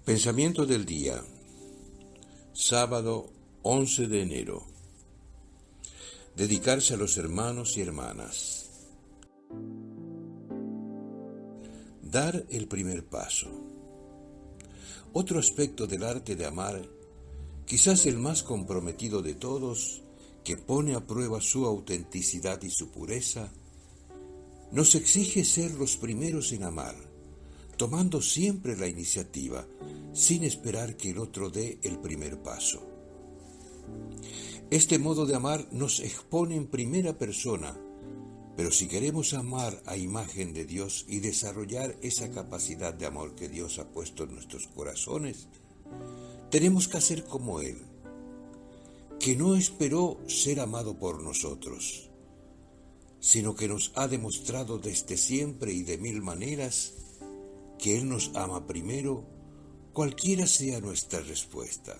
Pensamiento del día, sábado 11 de enero. Dedicarse a los hermanos y hermanas. Dar el primer paso. Otro aspecto del arte de amar, quizás el más comprometido de todos, que pone a prueba su autenticidad y su pureza, nos exige ser los primeros en amar, tomando siempre la iniciativa, sin esperar que el otro dé el primer paso. Este modo de amar nos expone en primera persona, pero si queremos amar a imagen de Dios y desarrollar esa capacidad de amor que Dios ha puesto en nuestros corazones, tenemos que hacer como Él, que no esperó ser amado por nosotros, sino que nos ha demostrado desde siempre y de mil maneras que Él nos ama primero, cualquiera sea nuestra respuesta.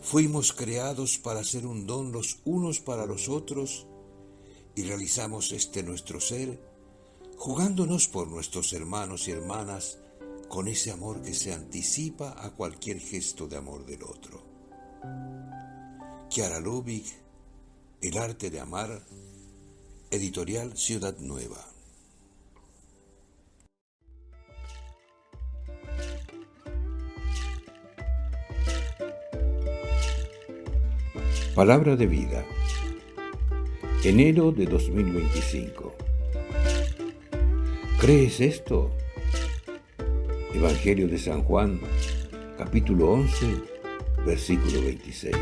Fuimos creados para ser un don los unos para los otros y realizamos nuestro ser jugándonos por nuestros hermanos y hermanas con ese amor que se anticipa a cualquier gesto de amor del otro. Chiara Lubich, El arte de amar, editorial Ciudad Nueva. Palabra de vida. Enero de 2025. ¿Crees esto? Evangelio de San Juan, capítulo 11, versículo 26.